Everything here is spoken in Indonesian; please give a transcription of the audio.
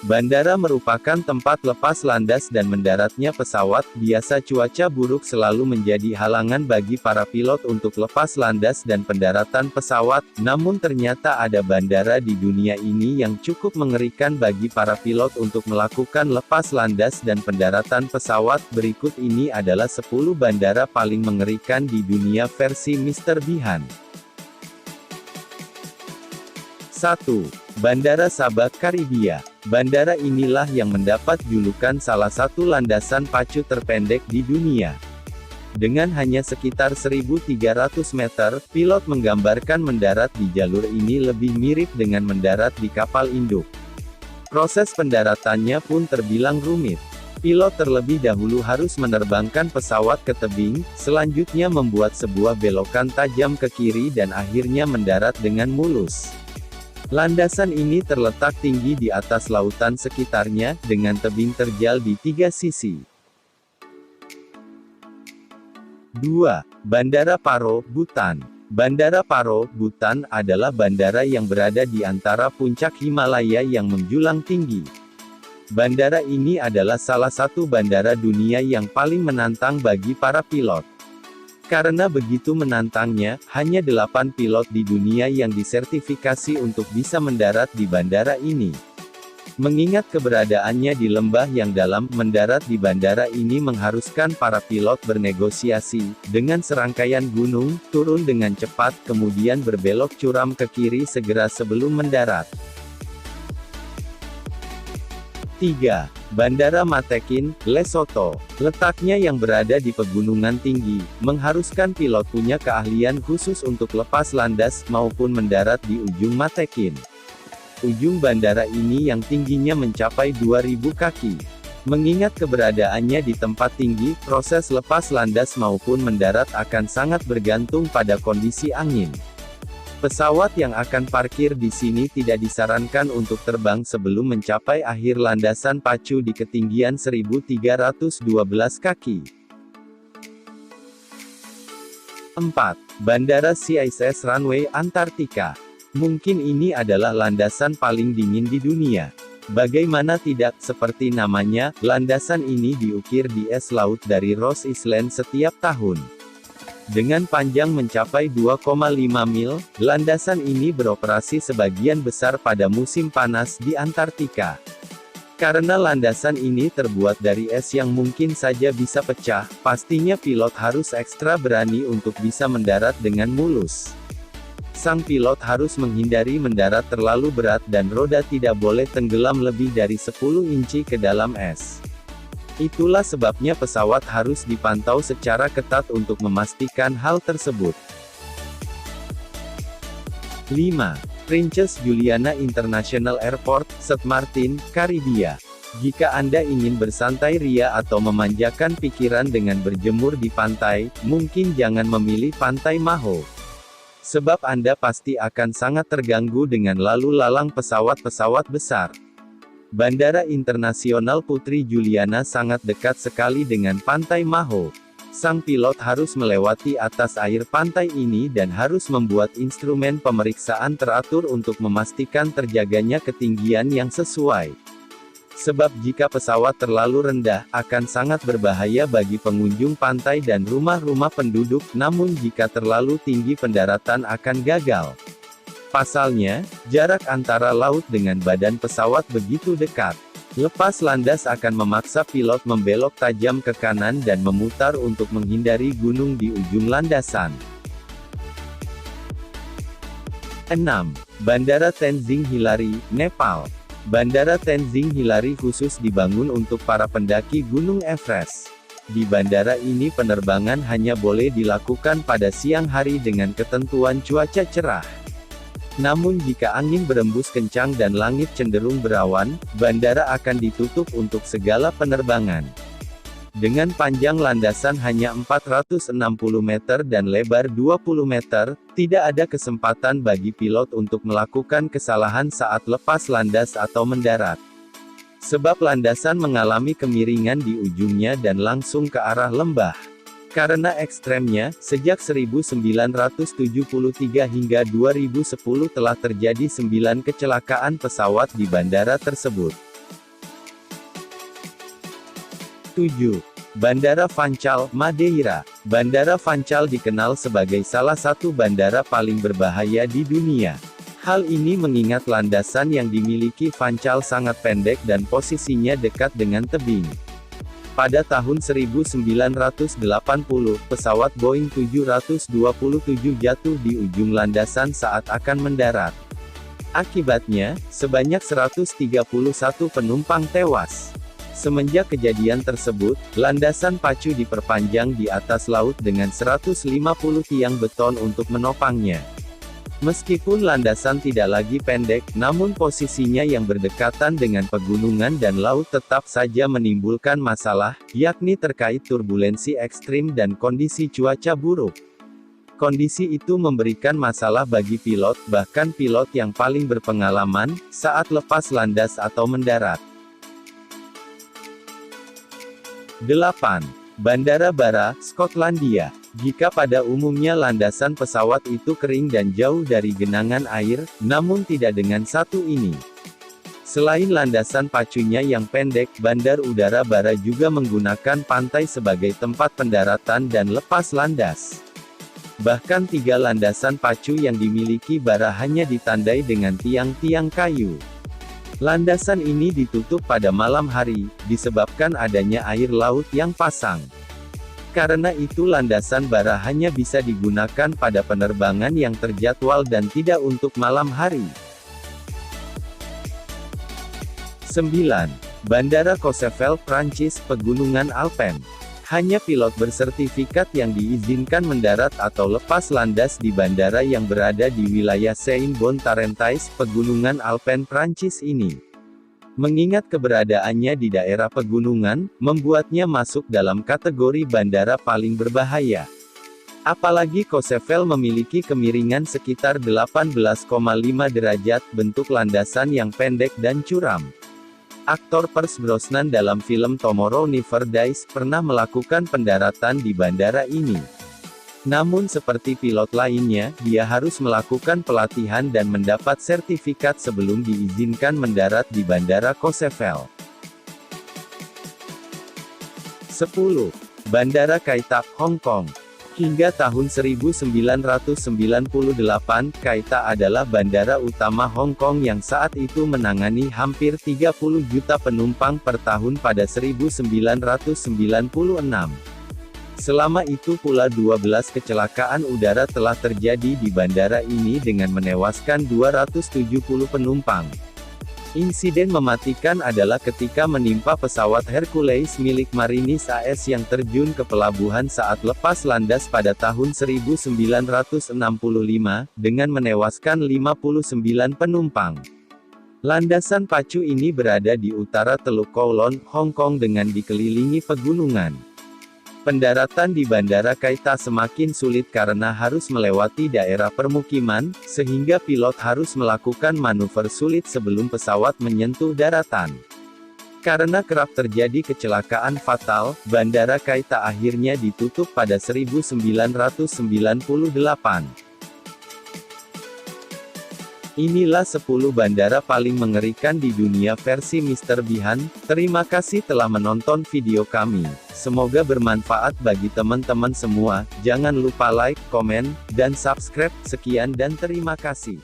Bandara merupakan tempat lepas landas dan mendaratnya pesawat. Biasa cuaca buruk selalu menjadi halangan bagi para pilot untuk lepas landas dan pendaratan pesawat, namun ternyata ada bandara di dunia ini yang cukup mengerikan bagi para pilot untuk melakukan lepas landas dan pendaratan pesawat. Berikut ini adalah 10 bandara paling mengerikan di dunia versi Mr. Bihan. 1. Bandara Sabah, Karibia. Bandara inilah yang mendapat julukan salah satu landasan pacu terpendek di dunia. Dengan hanya sekitar 1.300 meter, pilot menggambarkan mendarat di jalur ini lebih mirip dengan mendarat di kapal induk. Proses pendaratannya pun terbilang rumit. Pilot terlebih dahulu harus menerbangkan pesawat ke tebing, selanjutnya membuat sebuah belokan tajam ke kiri dan akhirnya mendarat dengan mulus. Landasan ini terletak tinggi di atas lautan sekitarnya, dengan tebing terjal di 3 sisi. 2. Bandara Paro, Bhutan. Bandara Paro, Bhutan, adalah bandara yang berada di antara puncak Himalaya yang menjulang tinggi. Bandara ini adalah salah satu bandara dunia yang paling menantang bagi para pilot. Karena begitu menantangnya, hanya 8 pilot di dunia yang disertifikasi untuk bisa mendarat di bandara ini. Mengingat keberadaannya di lembah yang dalam, mendarat di bandara ini mengharuskan para pilot bernegosiasi dengan serangkaian gunung, turun dengan cepat, kemudian berbelok curam ke kiri segera sebelum mendarat. 3. Bandara Matekin, Lesotho. Letaknya yang berada di pegunungan tinggi, mengharuskan pilot punya keahlian khusus untuk lepas landas, maupun mendarat di ujung Matekin. Ujung bandara ini yang tingginya mencapai 2.000 kaki. Mengingat keberadaannya di tempat tinggi, proses lepas landas maupun mendarat akan sangat bergantung pada kondisi angin. Pesawat yang akan parkir di sini tidak disarankan untuk terbang sebelum mencapai akhir landasan pacu di ketinggian 1.312 kaki. 4. Bandara CISS Runway, Antartika. Mungkin ini adalah landasan paling dingin di dunia. Bagaimana tidak, seperti namanya, landasan ini diukir di es laut dari Ross Island setiap tahun. Dengan panjang mencapai 2,5 mil, landasan ini beroperasi sebagian besar pada musim panas di Antartika. Karena landasan ini terbuat dari es yang mungkin saja bisa pecah, pastinya pilot harus ekstra berani untuk bisa mendarat dengan mulus. Sang pilot harus menghindari mendarat terlalu berat dan roda tidak boleh tenggelam lebih dari 10 inci ke dalam es. Itulah sebabnya pesawat harus dipantau secara ketat untuk memastikan hal tersebut. 5. Princess Juliana International Airport, St. Martin, Karibia. Jika Anda ingin bersantai ria atau memanjakan pikiran dengan berjemur di pantai, mungkin jangan memilih Pantai Maho. Sebab Anda pasti akan sangat terganggu dengan lalu lalang pesawat-pesawat besar. Bandara Internasional Putri Juliana sangat dekat sekali dengan Pantai Maho. Sang pilot harus melewati atas air pantai ini dan harus membuat instrumen pemeriksaan teratur untuk memastikan terjaganya ketinggian yang sesuai. Sebab jika pesawat terlalu rendah, akan sangat berbahaya bagi pengunjung pantai dan rumah-rumah penduduk, namun jika terlalu tinggi pendaratan akan gagal. Pasalnya, jarak antara laut dengan badan pesawat begitu dekat. Lepas landas akan memaksa pilot membelok tajam ke kanan dan memutar untuk menghindari gunung di ujung landasan. 6. Bandara Tenzing Hilari, Nepal. Bandara Tenzing Hilari khusus dibangun untuk para pendaki Gunung Everest. Di bandara ini penerbangan hanya boleh dilakukan pada siang hari dengan ketentuan cuaca cerah. Namun jika angin berembus kencang dan langit cenderung berawan, bandara akan ditutup untuk segala penerbangan. Dengan panjang landasan hanya 460 meter dan lebar 20 meter, tidak ada kesempatan bagi pilot untuk melakukan kesalahan saat lepas landas atau mendarat. Sebab landasan mengalami kemiringan di ujungnya dan langsung ke arah lembah. Karena ekstremnya, sejak 1973 hingga 2010 telah terjadi 9 kecelakaan pesawat di bandara tersebut. 7. Bandara Funchal, Madeira. Bandara Funchal dikenal sebagai salah satu bandara paling berbahaya di dunia. Hal ini mengingat landasan yang dimiliki Funchal sangat pendek dan posisinya dekat dengan tebing. Pada tahun 1980, pesawat Boeing 727 jatuh di ujung landasan saat akan mendarat. Akibatnya, sebanyak 131 penumpang tewas. Semenjak kejadian tersebut, landasan pacu diperpanjang di atas laut dengan 150 tiang beton untuk menopangnya. Meskipun landasan tidak lagi pendek, namun posisinya yang berdekatan dengan pegunungan dan laut tetap saja menimbulkan masalah, yakni terkait turbulensi ekstrim dan kondisi cuaca buruk. Kondisi itu memberikan masalah bagi pilot, bahkan pilot yang paling berpengalaman, saat lepas landas atau mendarat. 8. Bandara Barra, Skotlandia. Jika pada umumnya landasan pesawat itu kering dan jauh dari genangan air, namun tidak dengan satu ini. Selain landasan pacunya yang pendek, Bandar Udara Barra juga menggunakan pantai sebagai tempat pendaratan dan lepas landas. Bahkan 3 landasan pacu yang dimiliki Barra hanya ditandai dengan tiang-tiang kayu. Landasan ini ditutup pada malam hari, disebabkan adanya air laut yang pasang. Karena itu landasan Barra hanya bisa digunakan pada penerbangan yang terjadwal dan tidak untuk malam hari. 9. Bandara Courchevel, Prancis, Pegunungan Alpen. Hanya pilot bersertifikat yang diizinkan mendarat atau lepas landas di bandara yang berada di wilayah Saint-Bon-Tarentaise, Pegunungan Alpen Prancis ini. Mengingat keberadaannya di daerah pegunungan, membuatnya masuk dalam kategori bandara paling berbahaya. Apalagi Courchevel memiliki kemiringan sekitar 18,5 derajat, bentuk landasan yang pendek dan curam. Aktor Pierce Brosnan dalam film Tomorrow Never Dies pernah melakukan pendaratan di bandara ini. Namun seperti pilot lainnya, dia harus melakukan pelatihan dan mendapat sertifikat sebelum diizinkan mendarat di Bandara Courchevel. 10. Bandara Kai Tak, Hong Kong. Hingga tahun 1998, Kai Tak adalah bandara utama Hong Kong yang saat itu menangani hampir 30 juta penumpang per tahun pada 1996. Selama itu pula 12 kecelakaan udara telah terjadi di bandara ini dengan menewaskan 270 penumpang. Insiden mematikan adalah ketika menimpa pesawat Hercules milik Marinis AS yang terjun ke pelabuhan saat lepas landas pada tahun 1965, dengan menewaskan 59 penumpang. Landasan pacu ini berada di utara Teluk Kowloon, Hong Kong dengan dikelilingi pegunungan. Pendaratan di Bandara Kai Tak semakin sulit karena harus melewati daerah permukiman, sehingga pilot harus melakukan manuver sulit sebelum pesawat menyentuh daratan. Karena kerap terjadi kecelakaan fatal, Bandara Kai Tak akhirnya ditutup pada 1998. Inilah 10 bandara paling mengerikan di dunia versi Mr. Bihan. Terima kasih telah menonton video kami. Semoga bermanfaat bagi teman-teman semua. Jangan lupa like, komen, dan subscribe. Sekian dan terima kasih.